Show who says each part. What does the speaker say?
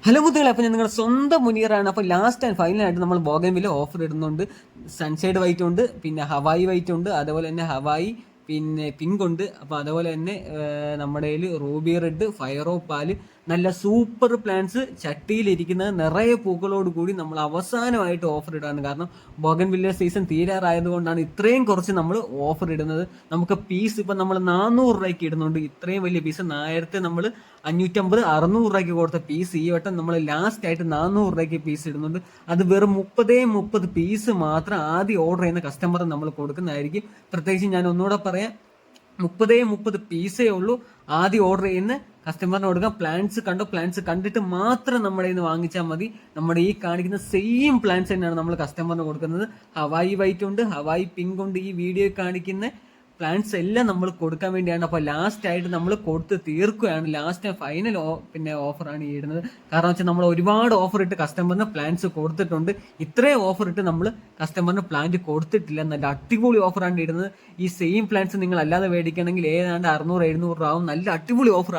Speaker 1: Hello മുത്തുകളെ, അപ്പോൾ ഞാൻ നിങ്ങളുടെ സ്വന്തം മുനീറാണ്. അപ്പോൾ ലാസ്റ്റ് ആൻഡ് ഫൈനലായിട്ട് നമ്മൾ ബോഗൻവില്ല ഓഫർ ഇടുന്നുണ്ട്. സൺസൈഡ് വൈറ്റ് ഉണ്ട്, പിന്നെ ഹവായി വൈറ്റ് ഉണ്ട്, അതേപോലെ തന്നെ ഹവായി പിന്നെ പിങ്ക് ഉണ്ട്. അപ്പോൾ അതേപോലെ തന്നെ നമ്മുടെ കയ്യിൽ റൂബി റെഡ്, ഫയറോ പാല്, നല്ല സൂപ്പർ പ്ലാന്റ്സ് ചട്ടിയിലിരിക്കുന്നത് നിറയെ പൂക്കളോട് കൂടി നമ്മൾ അവസാനമായിട്ട് ഓഫർ ഇടാണ്. കാരണം ബോഗൻവില്ല സീസൺ തീരാറായതുകൊണ്ടാണ് ഇത്രയും കുറച്ച് നമ്മൾ ഓഫർ ഇടുന്നത്. നമുക്ക് പീസ് ഇപ്പം നമ്മൾ 400 രൂപയ്ക്ക് ഇടുന്നുണ്ട്. ഇത്രയും വലിയ പീസ് നേരത്തെ നമ്മൾ 550 600 രൂപയ്ക്ക് കൊടുത്ത പീസ് ഈ വട്ടം നമ്മൾ ലാസ്റ്റ് ആയിട്ട് 400 രൂപയ്ക്ക് പീസ് ഇടുന്നുണ്ട്. അത് വെറും 30 പീസ് മാത്രം ആദ്യം ഓർഡർ ചെയ്യുന്ന കസ്റ്റമർ നമ്മൾ കൊടുക്കുന്നതായിരിക്കും. പ്രത്യേകിച്ച് ഞാൻ ഒന്നുകൂടെ പറയാം, 30 പീസേ ഉള്ളൂ. ആദ്യം ഓർഡർ ചെയ്യുന്ന കസ്റ്റമറിന് കൊടുക്കാം. പ്ലാൻസ് കണ്ടിട്ട് മാത്രം നമ്മുടെ കയ്യിൽ നിന്ന് വാങ്ങിച്ചാൽ മതി. നമ്മുടെ ഈ കാണിക്കുന്ന സെയിം പ്ലാൻസ് തന്നെയാണ് നമ്മൾ കസ്റ്റമറിന് കൊടുക്കുന്നത്. ഹവായി വൈറ്റ് ഉണ്ട്, ഹവായി പിങ്ക് ഉണ്ട്. ഈ വീഡിയോ കാണിക്കുന്ന പ്ലാൻസ് എല്ലാം നമ്മൾ കൊടുക്കാൻ വേണ്ടിയാണ്. അപ്പോൾ ലാസ്റ്റ് ആയിട്ട് നമ്മൾ കൊടുത്ത് തീർക്കുകയാണ്. ലാസ്റ്റ് ഫൈനൽ പിന്നെ ഓഫറാണ് ഈ ഇടുന്നത്. കാരണം വെച്ചാൽ നമ്മൾ ഒരുപാട് ഓഫർ ഇട്ട് കസ്റ്റമറിന് പ്ലാൻസ് കൊടുത്തിട്ടുണ്ട്. ഇത്രയും ഓഫർ ഇട്ട് നമ്മൾ കസ്റ്റമറിന് പ്ലാന്റ് കൊടുത്തിട്ടില്ല. നല്ല അടിപൊളി ഓഫറാണ് ഇടുന്നത്. ഈ സെയിം പ്ലാൻസ് നിങ്ങൾ അല്ലാതെ മേടിക്കണമെങ്കിൽ ഏതാണ്ട് 600-700 രൂപ ആവും. നല്ല അടിപൊളി ഓഫർ.